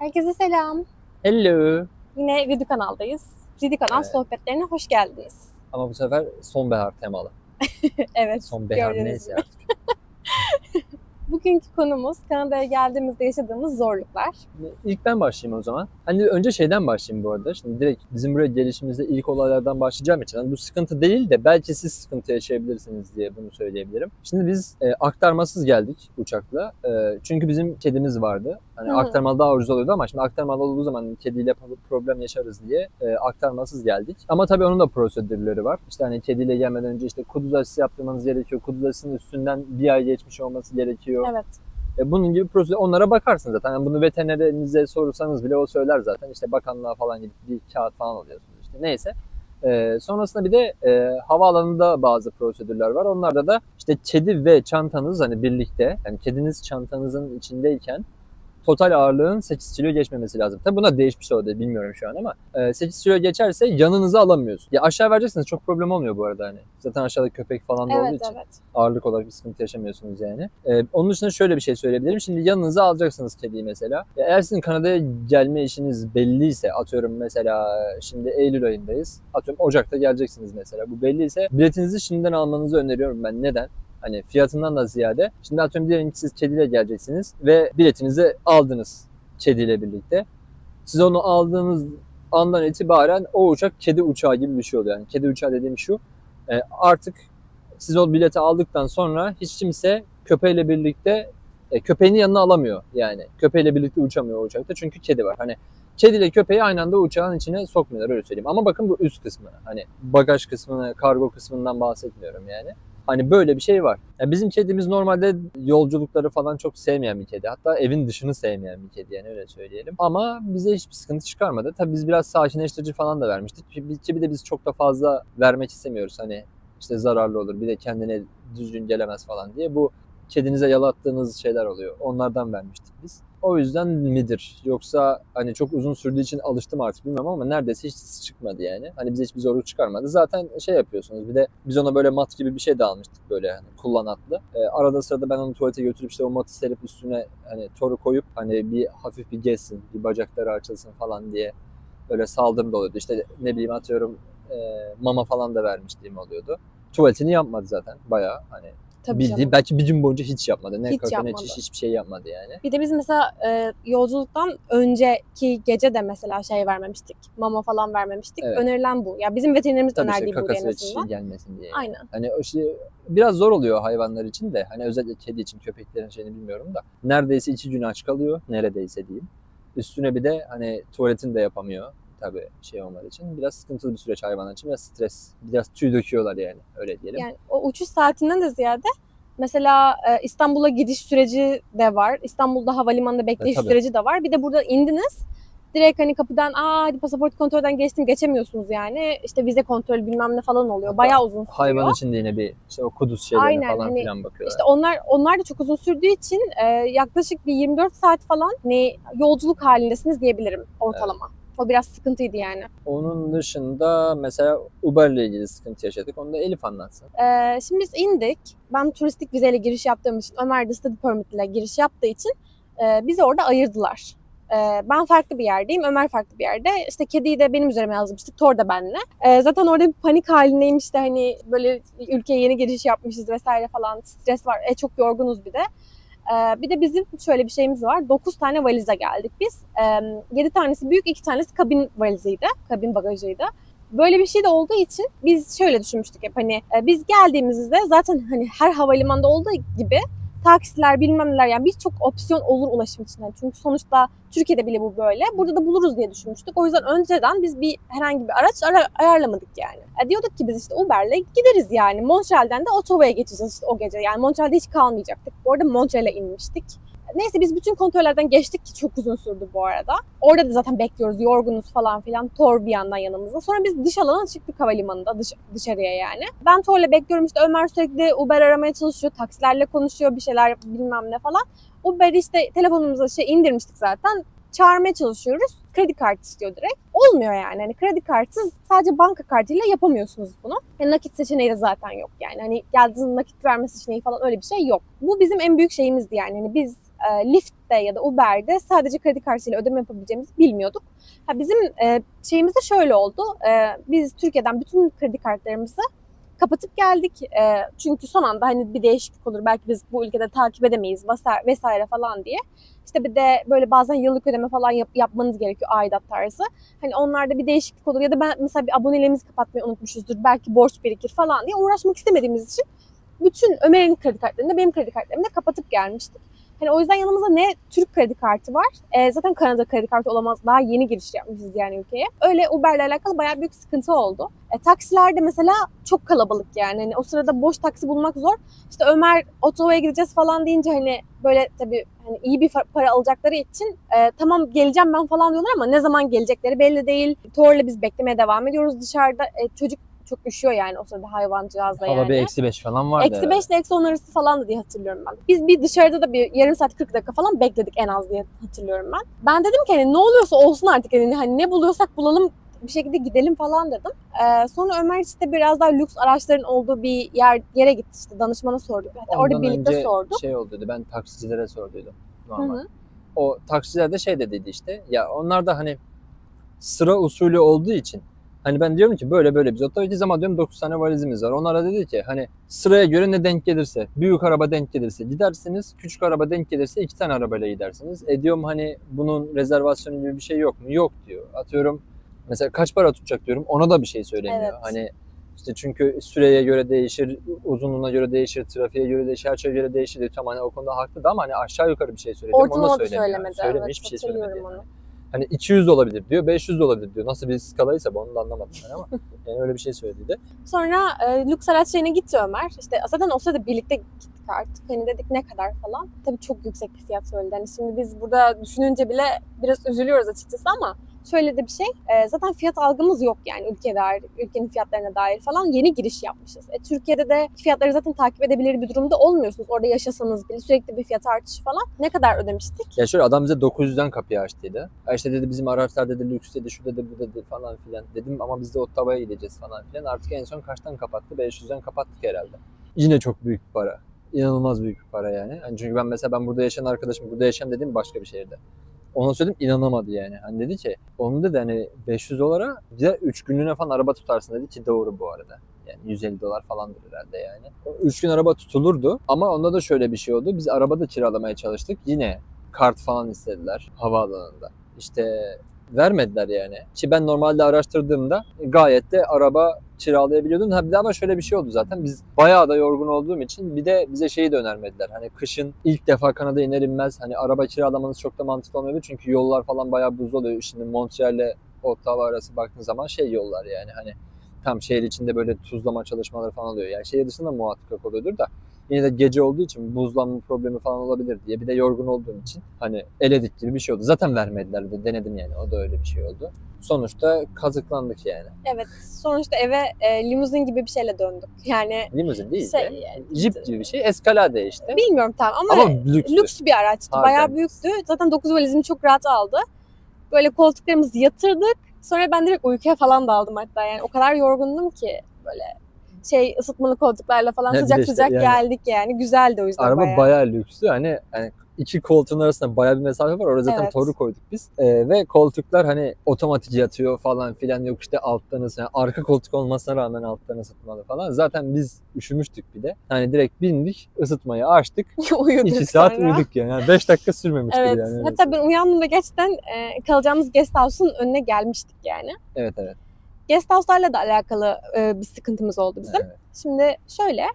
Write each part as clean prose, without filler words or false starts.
Herkese selam. Hello. Yine Ridi kanaldayız. Ridi kanal Evet. sohbetlerine hoş geldiniz. Ama bu sefer sonbahar temalı. Evet, Sonbahar gördüğünüz neyse gibi. artık. Bugünkü konumuz Kanada'ya geldiğimizde yaşadığımız zorluklar. İlk ben başlayayım o zaman. Hani önce şeyden başlayayım bu arada. Şimdi direkt bizim buraya gelişimizde ilk olaylardan başlayacağım için. Hani bu sıkıntı değil de belki siz sıkıntı yaşayabilirsiniz diye bunu söyleyebilirim. Şimdi biz aktarmasız geldik uçakla. Çünkü bizim kedimiz vardı. Hani Hı hı. aktarmalı daha ucuz oluyordu ama şimdi aktarmalı olduğu zaman kediyle problem yaşarız diye aktarmasız geldik. Ama tabii onun da prosedürleri var. İşte hani kediyle gelmeden önce işte kuduz aşısı yaptırmanız gerekiyor. Kuduz aşısının üstünden bir ay geçmiş olması gerekiyor. Evet. Bunun gibi prosedür, onlara bakarsınız zaten. Yani bunu veterinerinize sorursanız bile o söyler zaten. İşte bakanlığa falan gidip bir kağıt falan alıyorsunuz işte. Neyse. Sonrasında bir de havaalanında bazı prosedürler var. Onlarda da işte kedi ve çantanız hani birlikte, yani kediniz çantanızın içindeyken total ağırlığın 8 kilo geçmemesi lazım. Tabii buna değişmiş oldu bilmiyorum şu an ama 8 kilo geçerse yanınıza alamıyorsun. Ya aşağı vereceksiniz çok problem olmuyor bu arada hani. Zaten aşağıda köpek falan da olduğu Evet, için evet. ağırlık olarak bir sıkıntı yaşamıyorsunuz yani. Onun dışında şöyle bir şey söyleyebilirim. Şimdi yanınıza alacaksınız kediyi mesela. Eğer sizin Kanada'ya gelme işiniz belliyse, atıyorum mesela şimdi Eylül ayındayız. Atıyorum Ocak'ta geleceksiniz mesela. Bu belliyse biletinizi şimdiden almanızı öneriyorum ben. Neden? Hani fiyatından da ziyade. Şimdi atıyorum diyelim ki siz kediyle geleceksiniz ve biletinizi aldınız kediyle birlikte. Siz onu aldığınız andan itibaren o uçak kedi uçağı gibi bir şey oluyor. Yani kedi uçağı dediğim şu. Artık siz o bileti aldıktan sonra hiç kimse köpeğiyle birlikte köpeğini yanına alamıyor yani. Köpeğiyle birlikte uçamıyor o uçakta çünkü kedi var. Hani kediyle köpeği aynı anda uçağın içine sokmuyorlar öyle söyleyeyim. Ama bakın bu üst kısmı. Hani bagaj kısmını, kargo kısmından bahsetmiyorum yani. Hani böyle bir şey var. Yani bizim kedimiz normalde yolculukları falan çok sevmeyen bir kedi. Hatta evin dışını sevmeyen bir kedi yani öyle söyleyelim. Ama bize hiçbir sıkıntı çıkarmadı. Tabii biz biraz sakinleştirici falan da vermiştik. Bir de biz çok da fazla vermek istemiyoruz. Hani işte zararlı olur bir de kendine düzgün gelemez falan diye. Bu kedinize yalattığınız şeyler oluyor. Onlardan vermiştik biz. O yüzden midir? Yoksa hani çok uzun sürdüğü için alıştım artık bilmiyorum ama neredeyse hiç çıkmadı yani. Hani bize hiçbir zorluk çıkarmadı. Zaten şey yapıyorsunuz bir de biz ona böyle mat gibi bir şey de almıştık böyle hani kullanatlı. Arada sırada ben onu tuvalete götürüp işte o matı serip üstüne hani toru koyup hani bir hafif bir gezsin, bir bacakları açılsın falan diye böyle saldırım da oluyordu. İşte ne bileyim atıyorum mama falan da vermişliğim oluyordu. Tuvaletini yapmadı zaten bayağı hani Tabii bildiğim canım. belki bir gün boyunca hiç yapmadı. Ne Hiç kaka ne yapmadı. çiş hiçbir şey yapmadı yani. Bir de biz mesela yolculuktan önceki gece de mesela şey vermemiştik. Mama falan vermemiştik. Evet. Önerilen bu. Ya bizim veterinerimiz Tabii işte önerdiği buydu en kakası ve çişi azından. gelmesin diye. Yani. Aynen. Hani o şey biraz zor oluyor hayvanlar için de. Hani özellikle kedi için köpeklerin şeyini bilmiyorum da. Neredeyse 2 gün aç kalıyor. Neredeyse diyeyim. Üstüne bir de hani tuvaletini de yapamıyor. Tabii şey olmadığı için. Biraz sıkıntılı bir süreç hayvanlar için. Biraz stres. Biraz tüy döküyorlar yani. Öyle diyelim. Yani o uçuş saatinden de ziyade mesela İstanbul'a gidiş süreci de var. İstanbul'da havalimanında bekleyiş Tabii. süreci de var. Bir de burada indiniz. Direkt hani kapıdan hadi pasaport kontrolden geçemiyorsunuz yani. İşte vize kontrolü bilmem ne falan oluyor. Hatta bayağı uzun sürüyor. hayvan için de yine bir işte o kuduz şeylerine Aynen falan hani filan bakıyorlar. işte onlar da çok uzun sürdüğü için yaklaşık bir 24 saat falan hani yolculuk halindesiniz diyebilirim ortalama. Evet. O biraz sıkıntıydı yani. Onun dışında mesela Uber'le ilgili sıkıntı yaşadık. Onu da Elif anlatsın. Şimdi biz indik. Ben turistik vizeyle giriş yaptığım için, Ömer de study permit ile giriş yaptığı için bizi orada ayırdılar. Ben farklı bir yerdeyim, Ömer farklı bir yerde. İşte kediyi de benim üzerime yazmıştık, Thor da benimle. Zaten orada bir panik halindeymiş de hani böyle ülkeye yeni giriş yapmışız vesaire falan. Stres var, çok yorgunuz bir de. Bir de bizim şöyle bir şeyimiz var. 9 tane valizle geldik biz. 7 tanesi büyük, 2 tanesi kabin valiziydi. Kabin bagajıydı. Böyle bir şey de olduğu için biz şöyle düşünmüştük hep hani biz geldiğimizde zaten hani her havalimanında olduğu gibi taksiler bilmem neler yani birçok opsiyon olur ulaşım için. Çünkü sonuçta Türkiye'de bile bu böyle. Burada da buluruz diye düşünmüştük. O yüzden önceden biz herhangi bir araç ayarlamadık yani. Diyorduk ki biz işte Uber'le gideriz yani. Montreal'den de Ottawa'ya geçeceğiz işte o gece. Yani Montreal'de hiç kalmayacaktık. Bu arada Montreal'e inmiştik. Neyse biz bütün kontrollerden geçtik ki çok uzun sürdü bu arada. Orada da zaten bekliyoruz, yorgunuz falan filan. Thor bir yandan yanımızda. Sonra biz dış alana çıktık havalimanında dışarıya yani. Ben Thor'la bekliyorum işte Ömer sürekli Uber aramaya çalışıyor. Taksilerle konuşuyor bir şeyler bilmem ne falan. Uber işte telefonumuza indirmiştik zaten. Çağırmaya çalışıyoruz. Kredi kartı istiyor direkt. Olmuyor yani. Hani kredi kartsız sadece banka kartıyla yapamıyorsunuz bunu. Yani nakit seçeneği de zaten yok yani. Hani geldiğinizde nakit verme seçeneği falan öyle bir şey yok. Bu bizim en büyük şeyimizdi yani. Hani biz Lyft'te ya da Uber'de sadece kredi kartıyla ödeme yapabileceğimizi bilmiyorduk. Bizim şeyimiz de şöyle oldu. Biz Türkiye'den bütün kredi kartlarımızı kapatıp geldik. Çünkü son anda hani bir değişiklik olur. Belki biz bu ülkede takip edemeyiz vesaire falan diye. İşte bir de böyle bazen yıllık ödeme falan yapmanız gerekiyor, aidat tarzı. Hani onlarda bir değişiklik olur ya da ben mesela bir aboneliğimizi kapatmayı unutmuşuzdur. Belki borç birikir falan diye uğraşmak istemediğimiz için bütün Ömer'in kredi kartlarını da benim kredi kartlarımı da kapatıp gelmiştik. Hani o yüzden yanımızda ne Türk kredi kartı var. Zaten Kanada kredi kartı olamaz. Daha yeni giriş yapmışız yani ülkeye. Öyle Uber'le alakalı bayağı büyük sıkıntı oldu. Taksilerde mesela çok kalabalık yani. Hani o sırada boş taksi bulmak zor. İşte Ömer Ottawa'ya gideceğiz falan deyince hani böyle tabii hani iyi bir para alacakları için tamam geleceğim ben falan diyorlar ama ne zaman gelecekleri belli değil. Tor'la biz beklemeye devam ediyoruz dışarıda. Çocuk çok üşüyor yani o sırada hayvancağızda yani. Hava bir -5 falan vardı. -5 ile -10 arası falan da diye hatırlıyorum ben. Biz bir dışarıda da bir yarım saat 40 dakika falan bekledik en az diye hatırlıyorum ben. Ben dedim ki hani ne oluyorsa olsun artık hani ne buluyorsak bulalım bir şekilde gidelim falan dedim. Sonra Ömer işte biraz daha lüks araçların olduğu bir yere gitti işte danışmana sorduk. Hatta orada birlikte önce sorduk. şey oldu dedi, ben taksicilere sorduydum normal. Hı hı. O taksiciler de şey dediydi işte, ya onlar da hani sıra usulü olduğu için hani ben diyorum ki böyle biz otoyacıyız ama diyorum 9 tane valizimiz var. Onlar da dedi ki hani sıraya göre ne denk gelirse, büyük araba denk gelirse gidersiniz, küçük araba denk gelirse 2 tane arabayla gidersiniz. Diyorum hani bunun rezervasyonu gibi bir şey yok mu? Yok diyor. Atıyorum mesela kaç para tutacak diyorum, ona da bir şey söylemiyor. Evet. Hani işte çünkü süreye göre değişir, uzunluğuna göre değişir, trafiğe göre değişir, her şeye göre değişir diyor. Tamam hani o konuda haklı da ama hani aşağı yukarı bir şey söyledi. Onu da Ortalama da söylemiyor. söylemedi. Söylemiyor, Evet, hiçbir şey söylemedi. hatırlıyorum Yani. onu. Hani 200 de olabilir diyor, 500 de olabilir diyor. Nasıl bir skalaysa onu da anlamadım ben ama yani öyle bir şey söyledi. Sonra lüks araç şeyine gitti Ömer. İşte zaten o sırada birlikte gittik artık. Hani dedik ne kadar falan. Tabii çok yüksek bir fiyat söyledi. Hani şimdi biz burada düşününce bile biraz üzülüyoruz açıkçası ama şöyle de bir şey. Zaten fiyat algımız yok yani ülkenin fiyatlarına dair falan. Yeni giriş yapmışız. Türkiye'de de fiyatları zaten takip edebilir bir durumda olmuyorsunuz. Orada yaşasanız bile sürekli bir fiyat artışı falan. Ne kadar ödemiştik? Ya şöyle adam bize 900'den kapıyı açtıydı. Ya işte dedi bizim araçlar dedi lüks dedi, şu dedi, bu dedi falan filan. Dedim ama biz de Ottawa'ya gideceğiz falan filan. Artık en son kaçtan kapattı? 500'den kapattık herhalde. Yine çok büyük bir para. İnanılmaz büyük bir para yani. Hani çünkü ben burada yaşayan arkadaşım, burada yaşayan dediğim başka bir şehirde. Ona söyledim, inanamadı yani. Hani dedi ki onun dedi hani 500 dolara bize 3 günlüğüne falan araba tutarsın dedi ki doğru bu arada. Yani 150 dolar falandır herhalde yani. 3 gün araba tutulurdu ama onda da şöyle bir şey oldu. Biz arabada kiralamaya çalıştık. Yine kart falan istediler havaalanında. İşte vermediler yani. Ki ben normalde araştırdığımda gayet de araba kiralayabiliyordum. Bir de ama şöyle bir şey oldu zaten. Biz bayağı da yorgun olduğum için bir de bize şeyi de önermediler. Hani kışın ilk defa Kanada'ya iner inmez hani araba kiralamanız çok da mantıklı olmuyor. Çünkü yollar falan bayağı buz oluyor. Şimdi Montreal'le Ottawa arası baktığın zaman şey yollar yani hani tam şehir içinde böyle tuzlama çalışmaları falan oluyor. Yani şehir dışında muhakkak oluyordur da yine de gece olduğu için buzlanma problemi falan olabilir diye. Bir de yorgun olduğum için hani eledik gibi bir şey oldu. Zaten vermediler de denedim yani. O da öyle bir şey oldu. Sonuçta kazıklandık yani. Evet. Sonuçta eve limuzin gibi bir şeyle döndük. Yani Limuzin değil şey, de jip gibi bir şey. Eskalade işte. bilmiyorum ama lükstü. lüks bir araçtı. Harbiden Bayağı lüks. büyüktü. Zaten 9 valizimi çok rahat aldı. Böyle koltuklarımızı yatırdık. Sonra ben direkt uykuya falan daldım hatta. Yani o kadar yorgundum ki böyle ısıtmalı koltuklarla falan Bir de sıcak işte sıcak yani geldik yani. Güzeldi o yüzden araba bayağı lükstü. Hani iki koltuğun arasında bayağı bir mesafe var. Orada zaten Evet. toru koyduk biz. Ve koltuklar hani otomatik yatıyor falan filan. Yok işte alttan ısıtma. Yani arka koltuk olmasına rağmen alttan ısıtmalı falan. Zaten biz üşümüştük bir de. Hani direkt bindik, ısıtmayı açtık. Uyuduk 2 saat sonra. uyuduk yani. 5 dakika sürmemiştir Evet. yani. Hatta ben uyandığımda gerçekten kalacağımız guest house'un önüne gelmiştik yani. Evet. Guest house'larla da alakalı bir sıkıntımız oldu bizim. Evet. Şimdi şöyle,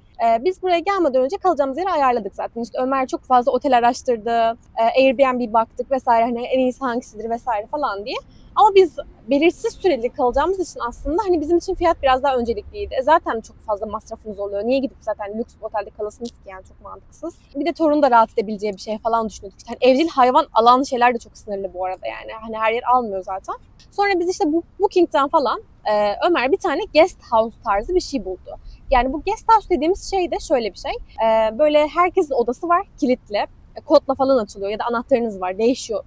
biz buraya gelmeden önce kalacağımız yeri ayarladık zaten. İşte Ömer çok fazla otel araştırdı, Airbnb baktık vesaire, hani en iyisi hangisidir vesaire falan diye. Ama biz belirsiz süreli kalacağımız için aslında hani bizim için fiyat biraz daha öncelikliydi. Zaten çok fazla masrafımız oluyor. Niye gidip zaten lüks bir otelde kalasınız ki yani, çok mantıksız. Bir de torun da rahat edebileceği bir şey falan düşünüyorduk. İşte hani evcil hayvan alan şeyler de çok sınırlı bu arada yani. Hani her yer almıyor zaten. Sonra biz işte bu Booking'den falan Ömer bir tane guest house tarzı bir şey buldu. Yani bu guest house dediğimiz şey de şöyle bir şey. Böyle herkesin odası var kilitli. kodla falan açılıyor ya da anahtarınız var. Değişiyor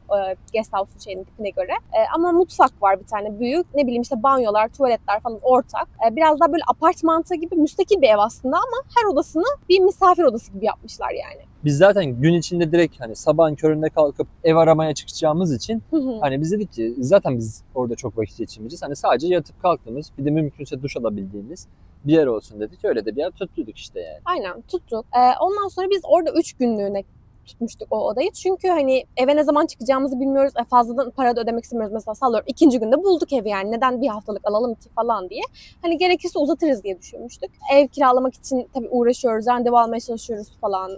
guest house'un şeyinin tipine göre. Ama mutfak var bir tane büyük. Ne bileyim işte banyolar, tuvaletler falan ortak. Biraz daha böyle apartmanta gibi müstakil bir ev aslında ama her odasını bir misafir odası gibi yapmışlar yani. Biz zaten gün içinde direkt hani sabahın köründe kalkıp ev aramaya çıkacağımız için hani biz dedik ki zaten biz orada çok vakit geçirmeyeceğiz. Hani sadece yatıp kalktığımız, bir de mümkünse duş alabildiğimiz bir yer olsun dedik. Öyle de bir yer tuttuk işte yani. Aynen tuttuk. Ondan sonra biz orada 3 günlüğüne tutmuştuk o odayı. Çünkü hani eve ne zaman çıkacağımızı bilmiyoruz. Fazladan para da ödemek istemiyoruz. Mesela sallıyorum 2. günde bulduk evi yani. Neden bir haftalık alalım ki falan diye. Hani gerekirse uzatırız diye düşünmüştük. Ev kiralamak için tabii uğraşıyoruz. Randevu almaya çalışıyoruz falan.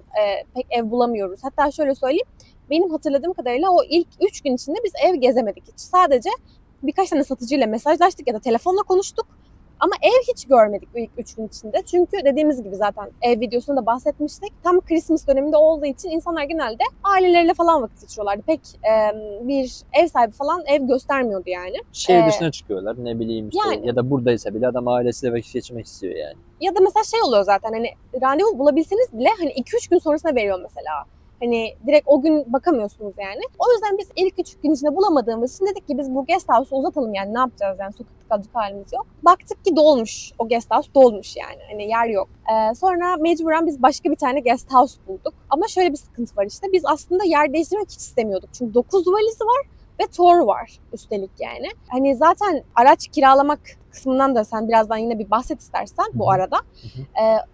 Pek ev bulamıyoruz. Hatta şöyle söyleyeyim. Benim hatırladığım kadarıyla o ilk 3 gün içinde biz ev gezemedik hiç. Sadece birkaç tane satıcıyla mesajlaştık ya da telefonla konuştuk. Ama ev hiç görmedik bu ilk 3 gün içinde. Çünkü dediğimiz gibi zaten ev videosunda da bahsetmiştik. Tam Christmas döneminde olduğu için insanlar genelde aileleriyle falan vakit geçiriyorlardı. Pek bir ev sahibi falan ev göstermiyordu yani. Şehir dışına çıkıyorlar ne bileyim işte yani. ya da buradaysa bile adam ailesiyle vakit geçirmek istiyor yani. Ya da mesela şey oluyor zaten hani randevu bulabilseniz bile hani 2-3 gün sonrasına veriyor mesela. Hani direkt o gün bakamıyorsunuz yani. O yüzden biz ilk 3 gün içinde bulamadığımız için dedik ki biz bu guest house'u uzatalım yani ne yapacağız yani sokakta kalacak halimiz yok. Baktık ki dolmuş. O guest house dolmuş yani. Hani yer yok. Sonra mecburen biz başka bir tane guest house bulduk. Ama şöyle bir sıkıntı var işte. Biz aslında yer değiştirmek hiç istemiyorduk. Çünkü 9 valizi var ve TOR var üstelik yani. Hani zaten araç kiralamak kısmından da sen birazdan yine bir bahset istersen bu arada.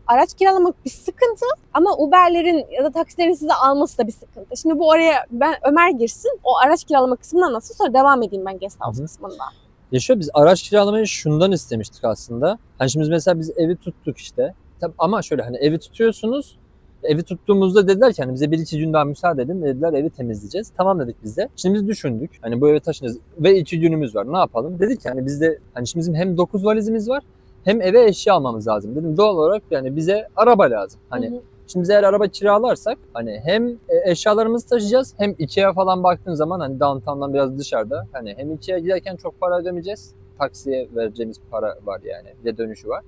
Araç kiralamak bir sıkıntı ama Uber'lerin ya da taksilerin sizi alması da bir sıkıntı. Şimdi bu araya Ömer girsin, o araç kiralama kısmından nasıl sonra devam edeyim ben guest house kısmında. Ya şöyle biz araç kiralamayı şundan istemiştik aslında. Hani şimdi mesela biz evi tuttuk işte. Tabii ama şöyle hani evi tutuyorsunuz. Evi tuttuğumuzda dediler ki hani bize 1-2 gün daha müsaade edin. Dediler evi temizleyeceğiz. Tamam dedik biz de. Şimdi biz düşündük. Hani bu eve taşınacağız ve 2 günümüz var. Ne yapalım? Dedik ki hani bizde hani şimdi bizim hem 9 valizimiz var hem eve eşya almamız lazım. Dedim doğal olarak yani bize araba lazım. Hani şimdi biz eğer araba kiralarsak hani hem eşyalarımızı taşıyacağız hem Ikea falan baktığın zaman hani downtown'dan biraz dışarıda hani hem Ikea giderken çok para ödemeyeceğiz. Taksiye vereceğimiz para var yani. Bir de dönüşü var.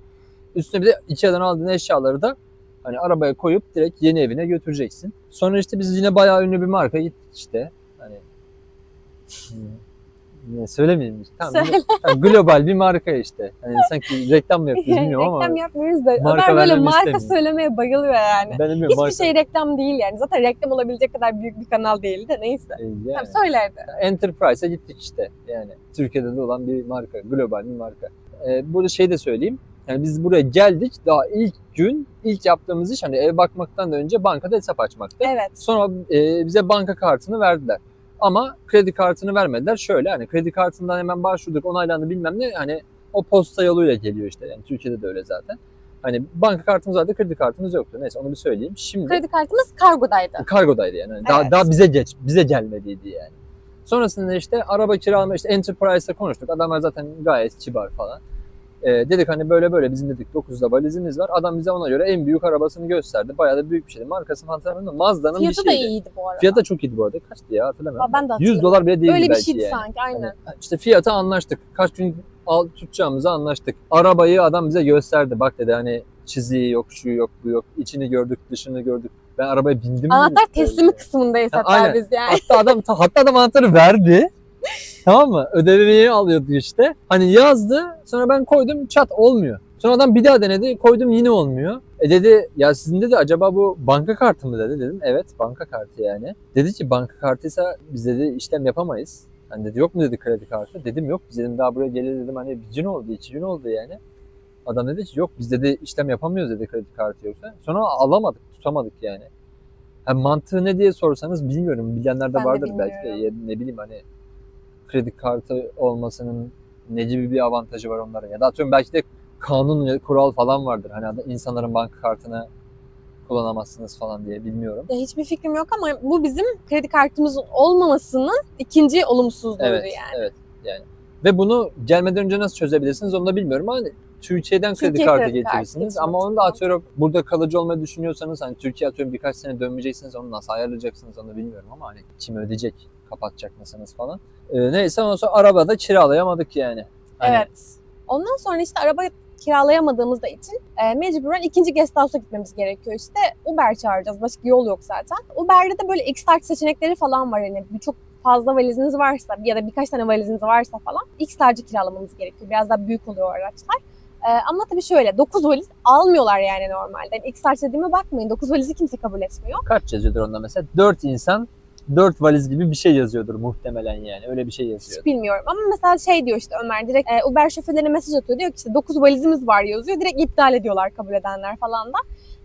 Üstüne bir de Ikea'dan aldığın eşyaları da hani arabaya koyup direkt yeni evine götüreceksin. Sonra işte biz yine bayağı ünlü bir marka gittik işte. Hani söylemeyeyim. Tamam, global bir marka işte. Hani sanki reklam mı yapıyoruz bilmiyorum ama. Reklam yapmıyoruz da Marka Ömer böyle marka istemiyorum. söylemeye bayılıyor yani. Ben bilmiyorum, Hiçbir marka. şey reklam değil yani. Zaten reklam olabilecek kadar büyük bir kanal değil de neyse. Yani. Tamam söylerdi. Enterprise'a gittik işte. Yani Türkiye'de de olan bir marka. Global bir marka. Burada şey de söyleyeyim. Yani biz buraya geldik. Daha ilk gün ilk yaptığımız iş hani ev bakmaktan da önce bankada hesap açmaktı. Evet. Sonra bize banka kartını verdiler. Ama kredi kartını vermediler. Şöyle hani kredi kartından hemen başvurduk, onaylandı bilmem ne. Hani o posta yoluyla geliyor işte. Yani Türkiye'de de öyle zaten. Hani banka kartımız vardı, kredi kartımız yoktu. Neyse onu bir söyleyeyim. Şimdi Kredi kartımız kargodaydı. kargodaydı yani. Evet. Daha bize gelmediydi yani. Sonrasında işte araba kiralama işte Enterprise'la konuştuk. Adamlar zaten gayet kibar falan. Dedik hani böyle bizim dedik 9'da valizimiz var. Adam bize ona göre en büyük arabasını gösterdi. Bayağı da büyük bir şeydi. Markasını hatırlamıyorum da Mazda'nın bir Fiyatı şeydi. da iyiydi bu arada. Fiyatı da çok iyiydi bu arada. Kaçtı ya hatırlamıyorum. Ben de hatırlamıyorum. $100 bile değildi öyle bir belki şeydi yani. sanki aynen. Hani işte fiyata anlaştık. Kaç gün tutacağımızı anlaştık. Arabayı adam bize gösterdi. Bak dedi hani çiziği yok, şu yok, bu yok. İçini gördük, dışını gördük. Ben arabaya bindim. Anahtar teslimi kısmındayız hatta aynen. biz yani. Hatta adam anahtarı verdi. Tamam mı? Ödemeyi alıyordu işte. Hani yazdı. Sonra ben koydum çat olmuyor. Sonra adam bir daha denedi. Koydum yine olmuyor. Dedi ya sizin dedi acaba bu banka kartı mı dedi. Dedim evet banka kartı yani. Dedi ki banka kartıysa biz dedi işlem yapamayız. Hani dedi yok mu dedi kredi kartı. Dedim yok biz dedim daha buraya gelir dedim hani bir gün oldu 2 gün oldu yani. Adam dedi ki yok biz dedi işlem yapamıyoruz dedi kredi kartı yoksa. Sonra alamadık tutamadık yani. Yani mantığı ne diye sorsanız bilmiyorum. Bilenler de Ben de vardır bilmiyorum. belki de. Ya ne bileyim hani kredi kartı olmasının ne gibi bir avantajı var onların. Ya da atıyorum belki de kanun, kural falan vardır. Hani insanların banka kartını kullanamazsınız falan diye bilmiyorum. Ya hiçbir fikrim yok ama bu bizim kredi kartımızın olmamasının ikinci olumsuzluğuydu Evet, yani. evet yani. Ve bunu gelmeden önce nasıl çözebilirsiniz onu da bilmiyorum ama hani Türkiye'den kredi Türkiye kartı kredi kartı getirirsiniz getirmek ama onu da lazım. atıyorum burada kalıcı olmayı düşünüyorsanız hani Türkiye atıyorum birkaç sene dönmeyeceksiniz onu nasıl ayarlayacaksınız onu da bilmiyorum ama hani kim ödeyecek, kapatacak mısınız falan. Neyse ondan sonra arabada kiralayamadık yani. Hani Evet. Ondan sonra işte araba kiralayamadığımız da için mecburen ikinci guest house'a gitmemiz gerekiyor işte. Uber çağıracağız. Başka yol yok zaten. Uber'de de böyle X-Start seçenekleri falan var. Yani çok fazla valiziniz varsa ya da birkaç tane valiziniz varsa falan X-Star'cı kiralamanız gerekiyor. Biraz daha büyük oluyor araçlar. Ama tabii şöyle 9 valiz almıyorlar yani normalde. Yani X-Start dediğime bakmayın. 9 valizi kimse kabul etmiyor. Kaç yazıyordur onda mesela? 4 insan 4 valiz gibi bir şey yazıyordur muhtemelen yani. Öyle bir şey yazıyor. Hiç bilmiyorum ama mesela şey diyor işte Ömer direkt Uber şoförlerine mesaj atıyor. Diyor ki işte 9 valizimiz var yazıyor. Direkt iptal ediyorlar kabul edenler falan da.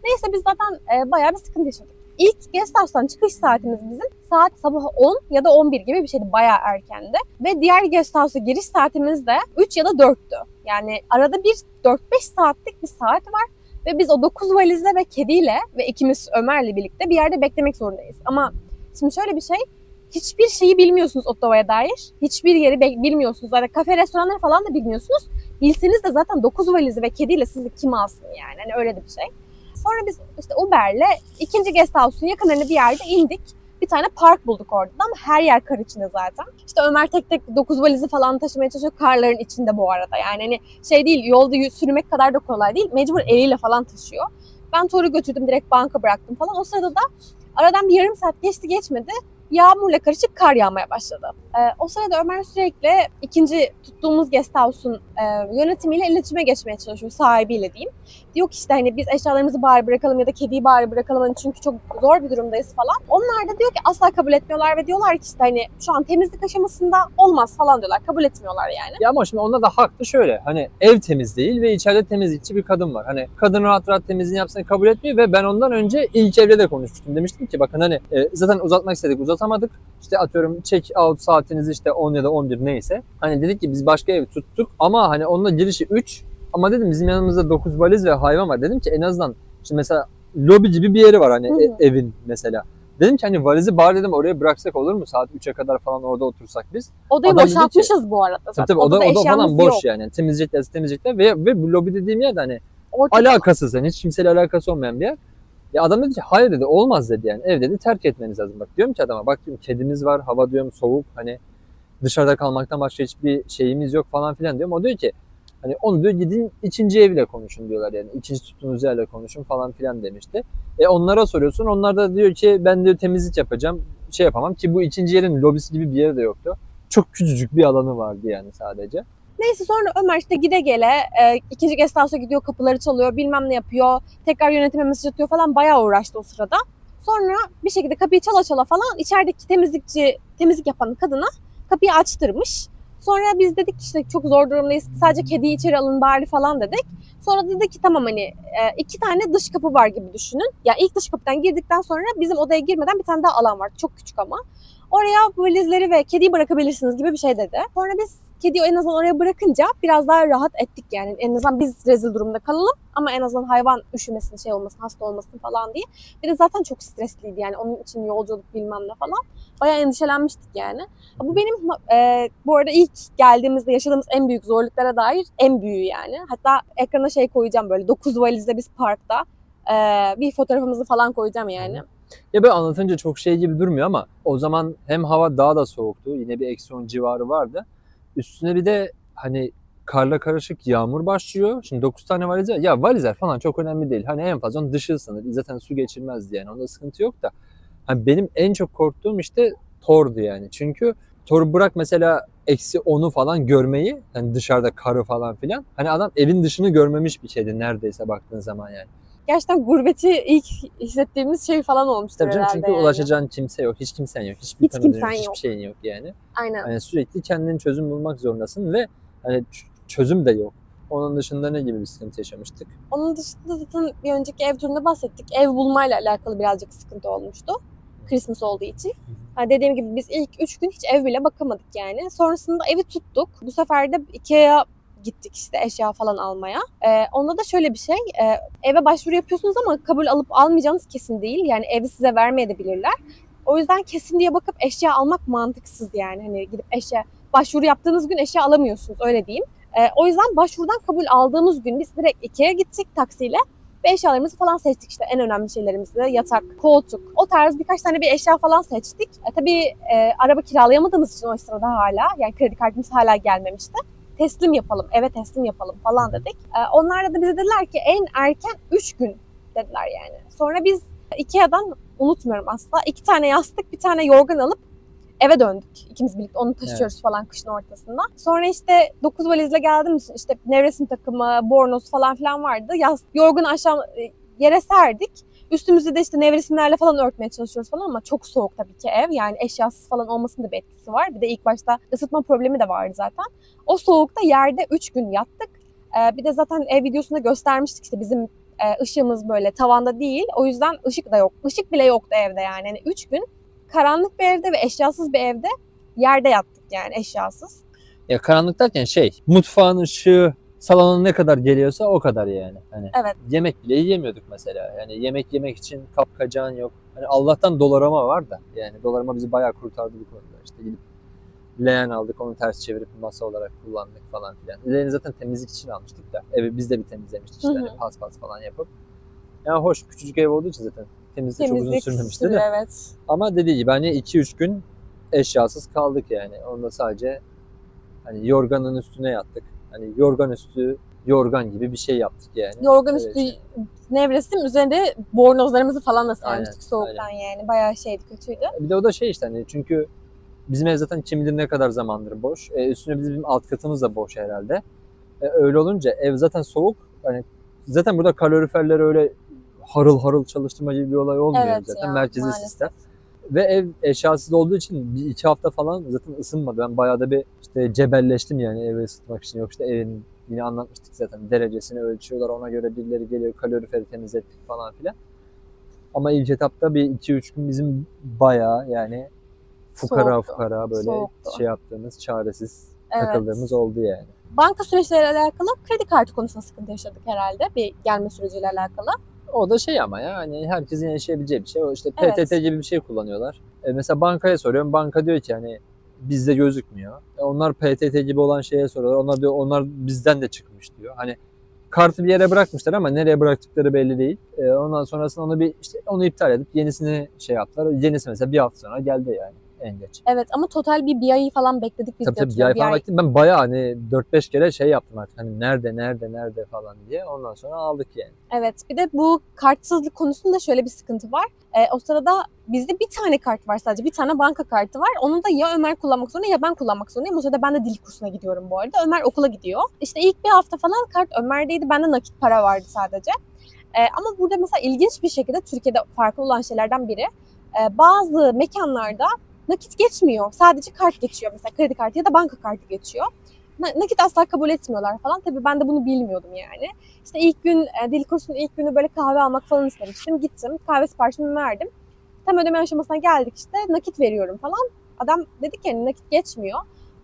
Neyse biz zaten bayağı bir sıkıntı yaşadık. İlk guest house'tan çıkış saatimiz bizim saat sabah 10 ya da 11 gibi bir şeydi. Bayağı erkendi. Ve diğer guest house'a giriş saatimiz de 3 ya da 4'tü. Yani arada bir 4-5 saatlik bir saat var. Ve biz o 9 valizle ve kediyle ve ikimiz Ömer'le birlikte bir yerde beklemek zorundayız. Ama şimdi şöyle bir şey, hiçbir şeyi bilmiyorsunuz Ottawa'ya dair. Hiçbir yeri bilmiyorsunuz. Yani kafe, restoranları falan da bilmiyorsunuz. Bilseniz de zaten 9 valizi ve kediyle sizi kim alsın yani. Hani öyle de bir şey. Sonra biz işte Uber'le ikinci guest house'un yakınlarında bir yerde indik. Bir tane park bulduk orada ama her yer kar içinde zaten. İşte Ömer tek tek 9 valizi falan taşımaya çalışıyor. Karların içinde bu arada. Yani hani şey değil, yolda sürmek kadar da kolay değil. Mecbur eliyle falan taşıyor. Ben Thor'u götürdüm, direkt banka bıraktım falan. O sırada da aradan bir yarım saat geçti geçmedi. Yağmurla karışık kar yağmaya başladı. O sırada Ömer sürekli ikinci tuttuğumuz guest house'un yönetimiyle iletişime geçmeye çalışıyor, sahibiyle diyeyim. Diyor ki işte hani biz eşyalarımızı bari bırakalım ya da kediyi bari bırakalım hani çünkü çok zor bir durumdayız falan. Onlar da diyor ki asla kabul etmiyorlar ve diyorlar ki işte hani şu an temizlik aşamasında olmaz falan diyorlar. Kabul etmiyorlar yani. Ya ama şimdi onda da haklı şöyle. Hani ev temiz değil ve içeride temizlikçi bir kadın var. Hani kadın rahat rahat temizliğini yapsın kabul etmiyor ve ben ondan önce ilk evde de konuşmuştum. Demiştim ki bakın hani zaten uzatmak istedik uzatamadık. İşte atıyorum check out saatiniz işte 10 ya da 11 neyse. Hani dedik ki biz başka ev tuttuk ama hani onunla girişi 3. Ama dedim bizim yanımızda 9 valiz ve hayvan var. Dedim ki en azından şimdi mesela lobi gibi bir yeri var hani evin mesela. Dedim ki hani valizi bari dedim oraya bıraksak olur mu? Saat 3'e kadar falan orada otursak biz. Odayı boşaltmışız bu arada zaten. Tabii oda falan boş yok. yani. Temizleyecekler ve bu lobi dediğim yer de hani Ortada alakasız yani hiç kimseyle alakası olmayan bir yer. Ya adam dedi ki hayır dedi olmaz dedi yani. Ev dedi terk etmeniz lazım. Bak diyorum ki adama bak diyorum kedimiz var hava diyorum soğuk hani dışarıda kalmaktan başka hiçbir şeyimiz yok falan filan diyorum. O diyor ki hani onu diyor gidin ikinci evle konuşun diyorlar yani. İkinci tuttuğunuz yerle konuşun falan filan demişti. Onlara soruyorsun. Onlar da diyor ki ben diyor temizlik yapacağım. Şey yapamam ki bu ikinci yerin lobisi gibi bir yeri de yoktu. Çok küçücük bir alanı vardı yani sadece. Neyse sonra Ömer işte gide gele ikinci guest house'a gidiyor, kapıları çalıyor, bilmem ne yapıyor. Tekrar yönetime mesaj atıyor falan, bayağı uğraştı o sırada. Sonra bir şekilde kapıyı çala çala falan içerideki temizlik yapan kadına kapıyı açtırmış. Sonra biz dedik işte çok zor durumdayız, sadece kediyi içeri alın bari falan dedik. Sonra dedi ki tamam hani 2 tane dış kapı var gibi düşünün. Ya ilk dış kapıdan girdikten sonra bizim odaya girmeden bir tane daha alan var. Çok küçük ama. Oraya valizleri ve kediyi bırakabilirsiniz gibi bir şey dedi. Sonra biz kediyi en azından oraya bırakınca biraz daha rahat ettik yani. En azından biz rezil durumda kalalım ama en azından hayvan üşümesin, şey olmasın, hasta olmasın falan diye. Bir de zaten çok stresliydi yani onun için yolculuk bilmem ne falan. Bayağı endişelenmiştik yani. Bu benim bu arada ilk geldiğimizde yaşadığımız en büyük zorluklara dair en büyüğü yani. Hatta ekrana şey koyacağım böyle 9 valizle biz parkta bir fotoğrafımızı falan koyacağım yani. Ya böyle anlatınca çok şey gibi durmuyor ama o zaman hem hava daha da soğuktu. Yine bir eksi 10 civarı vardı. Üstüne bir de hani karla karışık yağmur başlıyor. Şimdi 9 tane valiz var. Ya valizler falan çok önemli değil. Hani en fazla onun dışı ısınır. Zaten su geçirmezdi yani. Onda sıkıntı yok da. Hani benim en çok korktuğum işte Thor'du yani. Çünkü Thor'u bırak mesela eksi 10'u falan görmeyi. Hani dışarıda karı falan filan. Hani adam evin dışını görmemiş bir şeydi neredeyse baktığın zaman yani. Gerçekten gurbeti ilk hissettiğimiz şey falan olmuştur Tabii canım, herhalde çünkü yani. ulaşacağın kimse yok, hiç kimsen yok, hiçbir tanıdığın kimsen yok, yok. hiçbir şeyin yok yani. Aynen. Yani sürekli kendin çözüm bulmak zorundasın ve hani çözüm de yok. Onun dışında ne gibi bir sıkıntı yaşamıştık? Onun dışında zaten bir önceki ev turunda bahsettik. Ev bulmayla alakalı birazcık sıkıntı olmuştu. Christmas olduğu için. Yani dediğim gibi biz ilk 3 gün hiç ev bile bakamadık yani. Sonrasında evi tuttuk. Bu sefer de Ikea'ya gittik işte eşya falan almaya. Onda da şöyle bir şey. Eve başvuru yapıyorsunuz ama kabul alıp almayacağınız kesin değil. Yani evi size vermeyebilirler. O yüzden kesin diye bakıp eşya almak mantıksız yani. Hani gidip başvuru yaptığınız gün eşya alamıyorsunuz öyle diyeyim. O yüzden başvurudan kabul aldığımız gün biz direkt Ikea'ya gittik taksiyle. Ve eşyalarımızı falan seçtik işte en önemli şeylerimizi. Yatak, koltuk, o tarz birkaç tane bir eşya falan seçtik. Tabii araba kiralayamadığımız için o sırada hala yani kredi kartımız hala gelmemişti. teslim yapalım, eve teslim yapalım falan dedik. Onlar da bize dediler ki en erken 3 gün dediler yani. Sonra biz Ikea'dan unutmuyorum asla 2 tane yastık, bir tane yorgan alıp eve döndük. İkimiz birlikte onu taşıyoruz falan kışın ortasında. Sonra işte 9 valizle geldim. İşte nevresim takımı, bornoz falan filan vardı. Yorganı aşağı yere serdik. Üstümüzü de işte nevresimlerle falan örtmeye çalışıyoruz falan ama çok soğuk tabii ki ev. Yani eşyasız falan olmasının da bir etkisi var. Bir de ilk başta ısıtma problemi de vardı zaten. O soğukta yerde 3 gün yattık. Bir de zaten ev videosunda göstermiştik işte bizim ışığımız böyle tavanda değil. O yüzden ışık da yok. Işık bile yoktu evde yani. Yani 3 gün karanlık bir evde ve eşyasız bir evde yerde yattık yani eşyasız. Ya karanlık derken mutfağın ışığı salona ne kadar geliyorsa o kadar yani. Hani Evet. yemek bile yiyemiyorduk mesela. Yani yemek yemek için kapkacağın yok. Hani Allah'tan dolarama var da. Yani dolarama bizi bayağı kurtardı bu konuda. İşte gidip leğen aldık, onu ters çevirip masa olarak kullandık falan filan. Leğeni zaten temizlik için almıştık da. Evi biz de bir temizlemiştik işte. Hani pas falan yapıp. Yani hoş, küçücük ev olduğu için zaten temizlik çok uzun sürmemişti de. Evet. Ama dediği gibi hani 2-3 gün eşyasız kaldık yani. Onda sadece hani yorganın üstüne yattık. Hani yorgan üstü yorgan gibi bir şey yaptık yani. Yorgan üstü nevresim, üzerinde bornozlarımızı falan da sermiştik Aynen, soğuktan yani. Bayağı kötüydü. Bir de o da işte hani çünkü bizim ev zaten kim bilir ne kadar zamandır boş. Üstüne bizim alt katımız da boş herhalde. Öyle olunca ev zaten soğuk. Hani zaten burada kaloriferler öyle harıl harıl çalıştırma gibi bir olay olmuyor Evet zaten. ya, Merkezi maalesef. sistem. Ve ev eşyasız olduğu için 1-2 hafta falan zaten ısınmadı. Ben bayağı da bir işte cebelleştim yani evi ısıtmak için. Yok işte evin yine anlatmıştık zaten derecesini ölçüyorlar. Ona göre birileri geliyor kaloriferi temizlettik falan filan. Ama ilk etapta bir 2-3 gün bizim bayağı yani fukara böyle Soğuktu. yaptığımız, çaresiz takıldığımız oldu yani. Banka süreçleriyle alakalı kredi kartı konusunda sıkıntı yaşadık herhalde bir gelme süreciyle alakalı. O da ama ya hani herkesin yaşayabileceği bir şey. O işte PTT gibi bir şey kullanıyorlar. Mesela bankaya soruyorum. Banka diyor ki hani bizde gözükmüyor. Onlar PTT gibi olan şeye soruyorlar. Onlar diyor onlar bizden de çıkmış diyor. Hani kartı bir yere bırakmışlar ama nereye bıraktıkları belli değil. Ondan sonrasında onu iptal edip yenisini yaptılar. Yenisi mesela bir hafta sonra geldi yani en geç. Evet ama total bir ayı falan bekledik biz. Tabii bir ay falan bekledim. Ben bayağı hani 4-5 kere yaptım artık. Hani nerede falan diye. Ondan sonra aldık yani. Evet, bir de bu kartsızlık konusunda şöyle bir sıkıntı var. O sırada bizde bir tane kart var sadece. Bir tane banka kartı var. Onu da ya Ömer kullanmak zorunda ya ben kullanmak zorundayım. O sırada ben de dil kursuna gidiyorum bu arada. Ömer okula gidiyor. İşte ilk bir hafta falan kart Ömer'deydi. Bende nakit para vardı sadece. Ama burada mesela ilginç bir şekilde Türkiye'de farklı olan şeylerden biri. Bazı mekanlarda nakit geçmiyor. Sadece kart geçiyor. Mesela kredi kartı ya da banka kartı geçiyor. Nakit asla kabul etmiyorlar falan. Tabii ben de bunu bilmiyordum yani. İşte ilk gün, dil kursunun ilk günü böyle kahve almak falan istemiştim. Gittim, kahve siparişimi verdim. Tam ödeme aşamasına geldik işte, nakit veriyorum falan. Adam dedi ki hani nakit geçmiyor.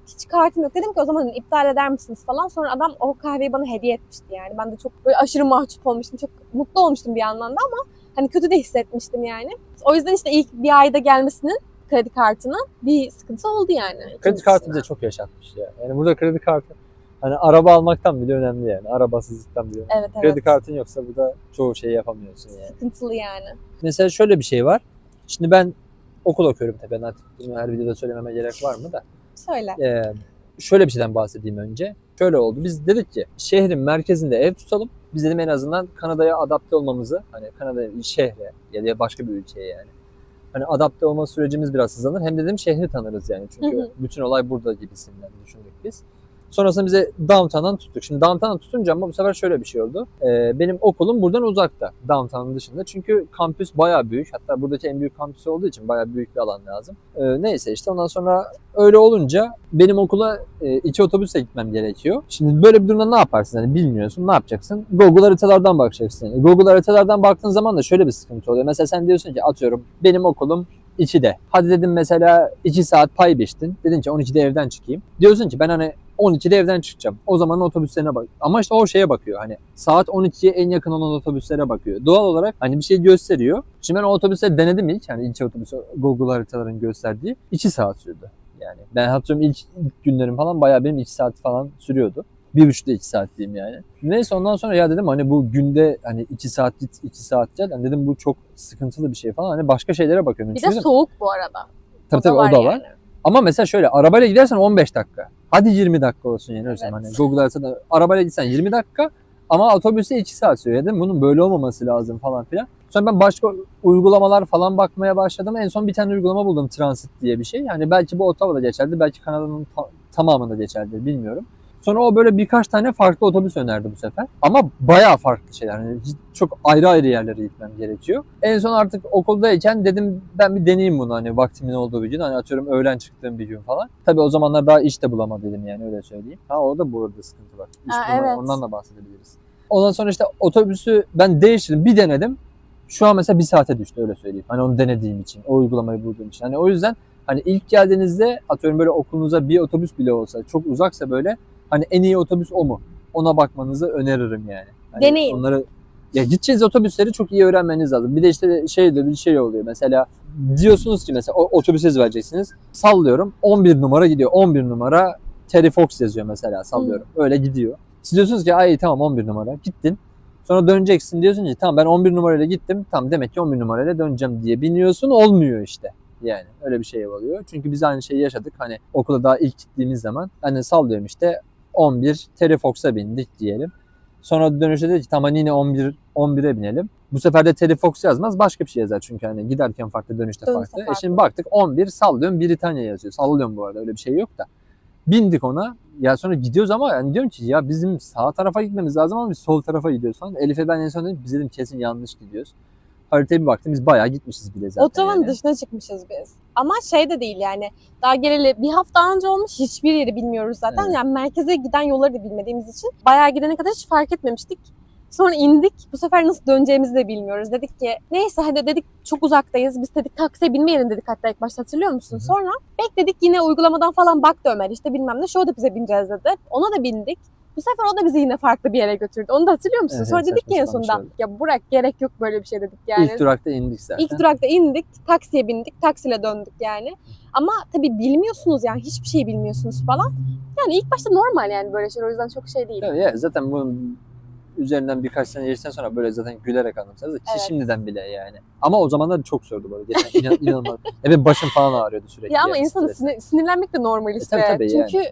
Hiç kartım yok. Dedim ki o zaman hani iptal eder misiniz falan. Sonra adam o kahveyi bana hediye etmişti yani. Ben de çok böyle aşırı mahcup olmuştum. Çok mutlu olmuştum bir yandan da ama hani kötü de hissetmiştim yani. O yüzden işte ilk bir ayda gelmesinin kredi kartının bir sıkıntı oldu yani. Kredi kartı bize çok yaşatmış ya. Yani burada kredi kartı hani araba almaktan bile önemli yani. Arabasızlıktan bile önemli. Evet. Kredi kartın yoksa burada çoğu şeyi yapamıyorsun yani. Sıkıntılı yani. Mesela şöyle bir şey var. Şimdi ben okul okuyorum tabii. Ben artık bunu her videoda söylememe gerek var mı da. Söyle. Şöyle bir şeyden bahsedeyim önce. Şöyle oldu. Biz dedik ki şehrin merkezinde ev tutalım. Biz dedim en azından Kanada'ya adapte olmamızı, hani Kanada şehre ya da başka bir ülkeye yani. Hani adapte olma sürecimiz biraz hızlanır. Hem dedim şehri tanırız yani. Çünkü bütün olay burada gibisinden düşündük biz. Sonrasında bize downtown'dan tuttuk. Şimdi downtown'dan tutunca ama bu sefer şöyle bir şey oldu. Benim okulum buradan uzakta. Downtown'ın dışında. Çünkü kampüs bayağı büyük. Hatta buradaki en büyük kampüs olduğu için bayağı büyük bir alan lazım. Neyse işte ondan sonra öyle olunca benim okula 2 otobüsle gitmem gerekiyor. Şimdi böyle bir durumda ne yaparsın? Yani bilmiyorsun. Ne yapacaksın? Google haritalardan bakacaksın. Yani Google haritalardan baktığın zaman da şöyle bir sıkıntı oluyor. Mesela sen diyorsun ki atıyorum benim okulum 2'de. Hadi dedim mesela 2 saat pay biçtin. Dedin ki 12'de evden çıkayım. Diyorsun ki ben hani 12'de evden çıkacağım. O zaman otobüslerine bak. Ama işte o şeye bakıyor. Hani saat 12'ye en yakın olan otobüslere bakıyor. Doğal olarak hani bir şey gösteriyor. Şimdi ben o otobüsleri denedim ilk. Hani ilk otobüsü Google haritaların gösterdiği 2 saat sürdü. Yani ben hatırlıyorum ilk günlerim falan bayağı benim 2 saat falan sürüyordu. 1,5'da 2 saat diyeyim yani. Neyse ondan sonra ya dedim hani bu günde hani 2 saat git 2 saat gel. Yani dedim bu çok sıkıntılı bir şey falan. Hani başka şeylere bakıyorum. Bir de soğuk bu arada. Tabii o da var. Ama mesela şöyle arabayla gidersen 15 dakika. Hadi 20 dakika olsun yani. Evet. Hani Google haritada arabayla gitsen 20 dakika ama otobüste 2 saat sürüyor değil mi? Bunun böyle olmaması lazım falan filan. Sonra ben başka uygulamalar falan bakmaya başladım. En son bir tane uygulama buldum, Transit diye bir şey. Yani belki bu Ottawa'da geçerli, belki Kanada'nın tamamında geçerli, bilmiyorum. Sonra o böyle birkaç tane farklı otobüs önerdi bu sefer. Ama bayağı farklı şeyler. Yani çok ayrı ayrı yerlere gitmem gerekiyor. En son artık okuldayken dedim ben bir deneyeyim bunu, hani vaktimin olduğu bir gün. Hani atıyorum öğlen çıktığım bir gün falan. Tabii o zamanlar daha iş de bulamadım yani, öyle söyleyeyim. Ha, orada bu arada sıkıntı var. İş Evet. ondan da bahsedebiliriz. Ondan sonra işte otobüsü ben değiştirdim. Bir denedim. Şu an mesela 1 saate düştü, öyle söyleyeyim. Hani onu denediğim için, o uygulamayı bulduğum için. Hani o yüzden hani ilk geldiğinizde atıyorum böyle okulunuza bir otobüs bile olsa, çok uzaksa böyle, hani en iyi otobüs o mu? Ona bakmanızı öneririm yani. Hani Deneyin. onları, ya gideceğiz otobüsleri çok iyi öğrenmeniz lazım. Bir de işte bir şey oluyor. Mesela diyorsunuz ki mesela otobüse vereceksiniz. Sallıyorum 11 numara gidiyor. 11 numara Terry Fox yazıyor mesela, sallıyorum. Öyle gidiyor. Siz diyorsunuz ki ay tamam 11 numara gittin. Sonra döneceksin, diyorsun ki tamam ben 11 numarayla gittim. Tamam demek ki 11 numarayla döneceğim diye biniyorsun, olmuyor işte. Yani öyle bir şey oluyor. Çünkü biz aynı şeyi yaşadık. Hani okula daha ilk gittiğimiz zaman hani sallıyorum işte 11 Terry Fox'a bindik diyelim. Sonra dönüşte dedi ki tamam yine 11'e binelim. Bu sefer de Terry Fox yazmaz, başka bir şey yazar çünkü hani giderken farklı, dönüşte farklı. Şimdi baktık 11, sallıyorum Britanya yazıyor. Sallıyorum bu arada, öyle bir şey yok da. Bindik ona. Ya sonra gidiyoruz ama yani diyorum ki ya bizim sağ tarafa gitmemiz lazım ama biz sol tarafa gidiyoruz falan. Elif'e ben en son dedim, biz dedim kesin yanlış gidiyoruz. Haritaya bir baktım, biz bayağı gitmişiz bile zaten. Ottawa'nın dışına çıkmışız biz. Ama şey de değil yani. Daha geleli bir hafta önce olmuş, hiçbir yeri bilmiyoruz zaten. Evet. Yani merkeze giden yolları da bilmediğimiz için bayağı gidene kadar hiç fark etmemiştik. Sonra indik. Bu sefer nasıl döneceğimizi de bilmiyoruz. Dedik ki neyse hadi dedik, çok uzaktayız. Biz dedik taksiye binmeyelim dedik hatta ilk başta, hatırlıyor musun? Hı hı. Sonra bekledik, yine uygulamadan falan baktı Ömer, işte bilmem ne şu otobüse bineceğiz dedi. Ona da bindik. Bu sefer o da bizi yine farklı bir yere götürdü. Onu da hatırlıyor musun? Evet, Sonra dedik ki en saçma sapan bir sonunda şey oldu. ya Burak gerek yok böyle bir şey dedik yani. İlk durakta indik zaten. İlk durakta indik, taksiye bindik, taksiyle döndük yani. Ama tabii bilmiyorsunuz yani, hiçbir şey bilmiyorsunuz falan. Yani ilk başta normal yani böyle şeyler, o yüzden çok şey değil. Tabii ya, zaten bunun üzerinden birkaç sene geçtikten sonra böyle zaten gülerek anlatırız ki Evet. şimdiden bile yani. Ama o zamanlar çok zordu böyle. Geçen inanılmaz. Evet, başım falan ağrıyordu sürekli. Ya ama yani, insanın stresten. sinirlenmek de normal işte. tabii Çünkü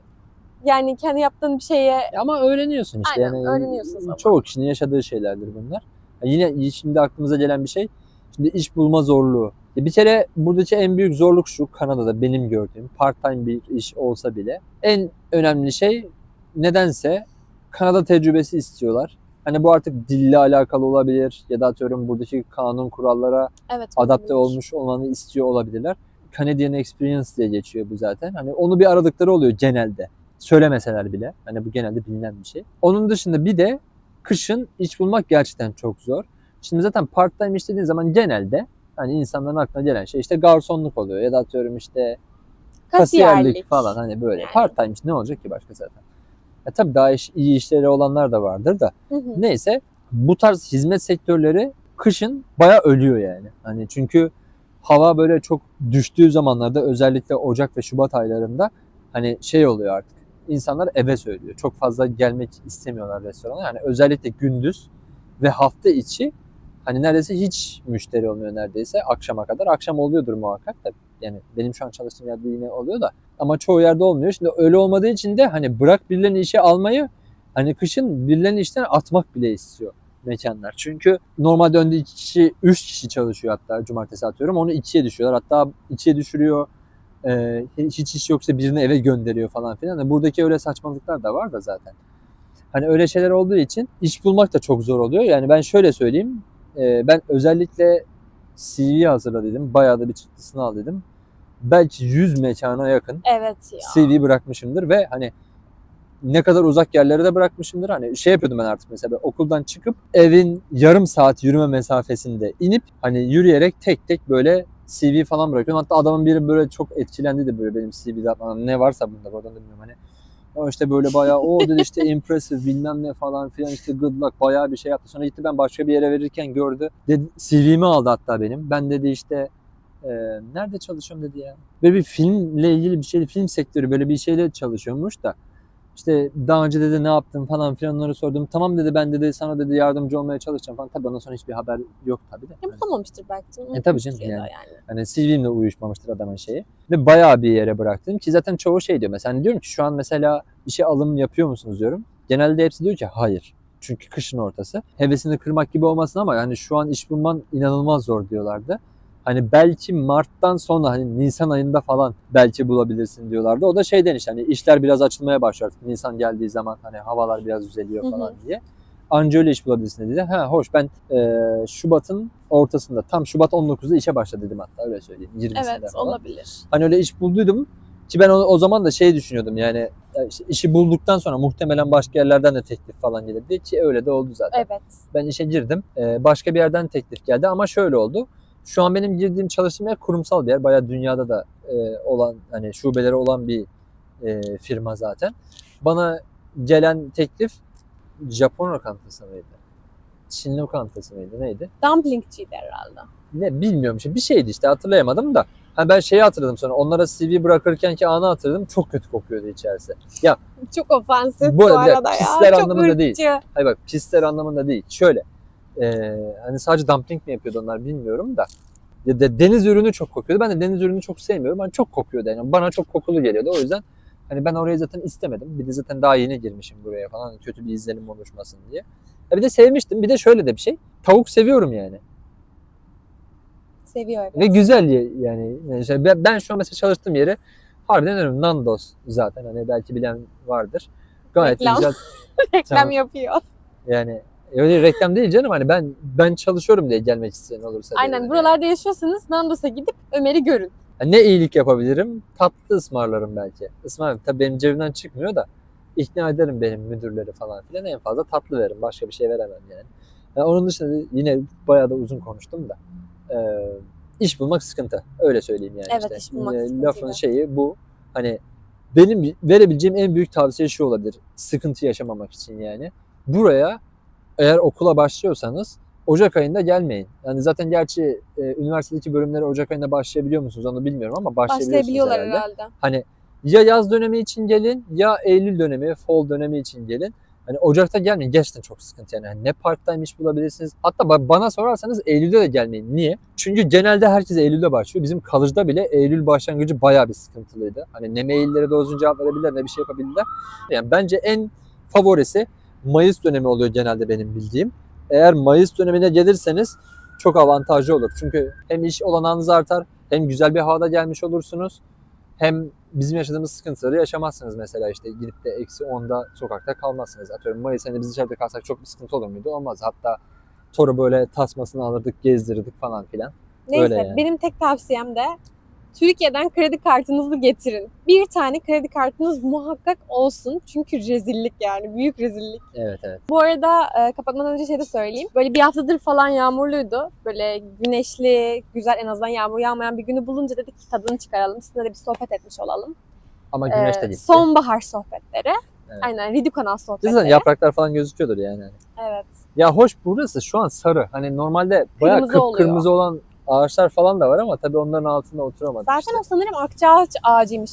yani kendi yaptığın bir şeye Ama öğreniyorsun işte. Aynen, Yani öğreniyorsunuz ama. çoğu kişinin yaşadığı şeylerdir bunlar. Yine şimdi aklımıza gelen bir şey, şimdi iş bulma zorluğu. Bir kere buradaki en büyük zorluk şu, Kanada'da benim gördüğüm part-time bir iş olsa bile en önemli şey nedense Kanada tecrübesi istiyorlar. Hani bu artık dille alakalı olabilir ya da atıyorum buradaki kanun kurallara evet, adapte olabilir. olmuş olmanı istiyor olabilirler. Canadian Experience diye geçiyor bu zaten. Hani onu bir aradıkları oluyor genelde. Söylemeseler bile. Hani bu genelde bilinen bir şey. Onun dışında bir de kışın iş bulmak gerçekten çok zor. Şimdi zaten part time iş dediğin zaman genelde hani insanların aklına gelen şey işte garsonluk oluyor ya da atıyorum işte kasiyerlik falan, hani böyle. Yani. Part time iş ne olacak ki başka zaten. Tabii daha iyi işleri olanlar da vardır da. Hı hı. Neyse, bu tarz hizmet sektörleri kışın bayağı ölüyor yani. Hani çünkü hava böyle çok düştüğü zamanlarda, özellikle Ocak ve Şubat aylarında hani şey oluyor artık. İnsanlar eve söylüyor. Çok fazla gelmek istemiyorlar restorana. Yani özellikle gündüz ve hafta içi hani neredeyse hiç müşteri olmuyor neredeyse akşama kadar. Akşam oluyordur muhakkak da. Yani benim şu an çalıştığım yerde yine oluyor da. Ama çoğu yerde olmuyor. Şimdi öyle olmadığı için de hani bırak birilerini işe almayı, hani kışın birilerini işten atmak bile istiyor mekanlar. Çünkü normalde önde 2 kişi, 3 kişi çalışıyor hatta cumartesi atıyorum. Onu 2'ye düşüyorlar. Hatta 2'ye düşürüyor. Hiç iş yoksa birini eve gönderiyor falan filan. Yani buradaki öyle saçmalıklar da var da zaten. Hani öyle şeyler olduğu için iş bulmak da çok zor oluyor. Yani ben şöyle söyleyeyim. Ben özellikle CV hazırladım. Bayağı da bir çıktısını al dedim. Belki 100 mekana yakın Evet ya. CV bırakmışımdır ve hani ne kadar uzak yerlere de bırakmışımdır. Hani şey yapıyordum ben artık, mesela okuldan çıkıp evin yarım saat yürüme mesafesinde inip hani yürüyerek tek tek böyle CV falan bırakıyorum. Hatta adamın biri böyle çok etkilendi de böyle benim CV'de atmam. Ne varsa bunda, oradan da bilmiyorum hani. O işte böyle bayağı o dedi işte impressive bilmem ne falan filan, işte good luck, bayağı bir şey yaptı. Sonra gitti, ben başka bir yere verirken gördü. Dedi, CV'mi aldı hatta benim. Ben dedi işte nerede çalışıyorum dedi ya. Böyle bir filmle ilgili bir şey, film sektörü böyle bir şeyle çalışıyormuş da. İşte daha önce dedi ne yaptın falan filan onları sordum. Tamam dedi ben dedi sana dedi yardımcı olmaya çalışacağım falan. Tabii ondan sonra hiçbir haber yok tabii de. Ya bulamamıştır belki. Tabii canım Ya da yani. Hani CV'mle uyuşmamıştır adamın şeyi. Ve bayağı bir yere bıraktım ki zaten çoğu şey diyor. Mesela hani diyorum ki şu an mesela işe alım yapıyor musunuz diyorum. Genelde hepsi diyor ki hayır. Çünkü kışın ortası. Hevesini kırmak gibi olmasın ama hani şu an iş bulman inanılmaz zor diyorlardı. Hani belki Mart'tan sonra hani Nisan ayında falan belki bulabilirsin diyorlardı. O da şeyden işte hani işler biraz açılmaya başlar. Nisan geldiği zaman hani havalar biraz düzeliyor falan diye. Anca öyle iş bulabilirsin dedi. Ha hoş ben Şubat'ın ortasında tam Şubat 19'da işe başladı dedim hatta öyle söyleyeyim. 20'sinde Evet falan. olabilir. Hani öyle iş bulduydum ki ben o zaman da şey düşünüyordum yani işte işi bulduktan sonra muhtemelen başka yerlerden de teklif falan gelir diye ki öyle de oldu zaten. Evet. Ben işe girdim. Başka bir yerden teklif geldi ama şöyle oldu. Şu an benim girdiğim çalıştığım yer kurumsal bir yer. Bayağı dünyada da olan hani şubeleri olan bir firma zaten. Bana gelen teklif Japon lokantası mıydı? Çin lokantası mıydı? Neydi? Dumplingçiydi herhalde. Ne bilmiyorum işte bir şeydi işte hatırlayamadım da. Ha ben şeyi hatırladım sonra. Onlara CV bırakırken ki anı hatırladım. Çok kötü kokuyordu içerisi. Ya Çok ofansif bu bu arada ya. pisler Çok anlamında değil. ırkçı. Hayır bak pisler anlamında değil. Şöyle. Hani sadece dumpling mi yapıyordu onlar bilmiyorum da. Ya deniz ürünü çok kokuyordu. Ben de deniz ürünü çok sevmiyorum. Hani çok kokuyordu yani. Bana çok kokulu geliyordu. O yüzden hani ben orayı zaten istemedim. Bir de zaten daha yeni girmişim buraya falan. Hani kötü bir izlenim oluşmasın diye. Bir de sevmiştim. Bir de şöyle de bir şey. Tavuk seviyorum yani. Seviyor evet. Ve güzel yani. İşte ben şu an mesela çalıştığım yeri harbiden önüm Nandos zaten. Hani belki bilen vardır. Gayet Reklam. güzel. Reklam yapıyor. Yani öyle reklam değil canım. Hani ben çalışıyorum diye gelmek isteyen olursa. Aynen yani. buralarda yaşıyorsanız Nandos'a gidip Ömer'i görün. Ne iyilik yapabilirim? Tatlı ısmarlarım belki. Ismarlarım. Tabii benim cebimden çıkmıyor da ikna ederim benim müdürleri falan filan. En fazla tatlı veririm. Başka bir şey veremem yani. Onun dışında yine bayağı da uzun konuştum da. İş bulmak sıkıntı. Öyle söyleyeyim yani Evet, işte. iş bulmak Lafın sıkıntıydı. şeyi bu. Hani benim verebileceğim en büyük tavsiye şu olabilir. Sıkıntı yaşamamak için yani. Buraya eğer okula başlıyorsanız Ocak ayında gelmeyin. Yani zaten gerçi üniversitedeki bölümlere Ocak ayında başlayabiliyor musunuz onu bilmiyorum ama başlayabiliyorsunuz Başlayabiliyorlar herhalde. herhalde. Hani ya yaz dönemi için gelin ya Eylül dönemi, fall dönemi için gelin. Hani Ocak'ta gelmeyin. Gerçekten çok sıkıntı yani. Hani ne part-time iş bulabilirsiniz. Hatta bana sorarsanız Eylül'de de gelmeyin. Niye? Çünkü genelde herkes Eylül'de başlıyor. Bizim kalıcıda bile Eylül başlangıcı bayağı bir sıkıntılıydı. Hani ne maillere doğru düzgün cevap verebilirler ne bir şey yapabilirler. Yani bence en favorisi Mayıs dönemi oluyor genelde benim bildiğim. Eğer Mayıs dönemine gelirseniz çok avantajlı olur. Çünkü hem iş olanağınız artar, hem güzel bir havada gelmiş olursunuz. Hem bizim yaşadığımız sıkıntıları yaşamazsınız mesela işte gidip de -10'da sokakta kalmazsınız. Atıyorum Mayıs ayında biz dışarıda kalsak çok bir sıkıntı olur muydu? Olmaz. Hatta Toru böyle tasmasını alırdık, gezdirirdik falan filan. Neyse Öyle yani. benim tek tavsiyem de Türkiye'den kredi kartınızı getirin. Bir tane kredi kartınız muhakkak olsun. Çünkü rezillik yani. Büyük rezillik. Evet. Bu arada kapatmadan önce şey de söyleyeyim. Böyle bir haftadır falan yağmurluydu. Böyle güneşli, güzel en azından yağmur yağmayan bir günü bulunca dedik ki tadını çıkaralım. Sizinle de bir sohbet etmiş olalım. Ama güneş de gitti. Sonbahar sohbetleri. Evet. Aynen Ridikonal sohbetleri. Zaten yapraklar falan gözüküyordur yani. Evet. Ya hoş burası şu an sarı. Hani normalde bayağı Kırmızı oluyor. kıpkırmızı olan ağaçlar falan da var ama tabii onların altında oturamadık Zaten işte. o sanırım akçaağaç ağacıymış.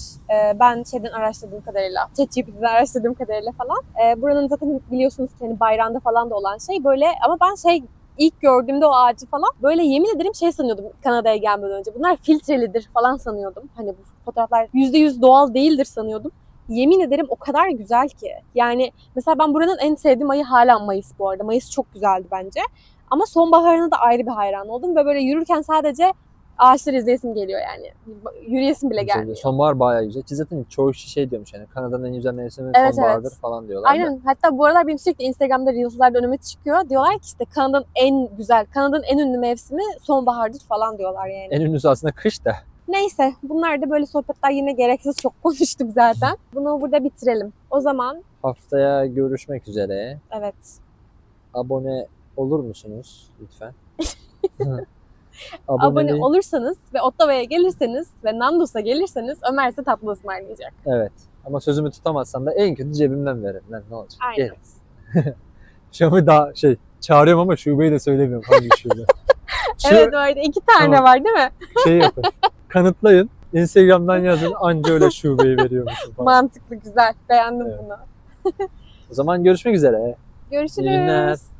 Ben şeyden araştırdığım kadarıyla, ChatGPT'den araştırdığım kadarıyla falan. Buranın zaten biliyorsunuz ki hani bayrağında falan da olan şey böyle ama ben ilk gördüğümde o ağacı falan böyle yemin ederim şey sanıyordum Kanada'ya gelmeden önce. Bunlar filtrelidir falan sanıyordum. Hani bu fotoğraflar %100 doğal değildir sanıyordum. Yemin ederim o kadar güzel ki. Yani mesela ben buranın en sevdiğim ayı hala Mayıs bu arada. Mayıs çok güzeldi bence. Ama sonbaharına da ayrı bir hayran oldum ve böyle yürürken sadece ağaçları izleyesim geliyor yani. Yürüyesim bile gelmiyor. Sonbahar bayağı güzel. Ki zaten çoğu kişi şey diyormuş yani Kanada'nın en güzel mevsimi Evet, sonbahardır evet. falan diyorlar da. Aynen. Hatta bu aralar benim sürekli Instagram'da Reels'larda önüme çıkıyor. Diyorlar ki işte Kanada'nın en ünlü mevsimi sonbahardır falan diyorlar yani. En ünlüsü aslında kış da. Neyse bunlar da böyle sohbetler yine gereksiz çok konuştuk zaten. Bunu burada bitirelim. O zaman Haftaya görüşmek üzere. evet. Abone olur musunuz lütfen? Abone olursanız ve Ottawa'ya gelirseniz ve Nandos'a gelirseniz Ömer size tatlı ısmarlayacak. Evet. Ama sözümü tutamazsam da en kötü cebimden veririm. Lan ne olacak? Aynen. Şu an daha çağırıyorum ama şubeyi de söylemiyorum hangi şube. Evet öyle 2 tane Tamam. var değil mi? Şey yapın. Kanıtlayın. Instagram'dan yazın anca öyle şubeyi veriyormuşum falan. Mantıklı güzel. Beğendim Evet. bunu. O zaman görüşmek üzere. İyi günler. Görüşürüz.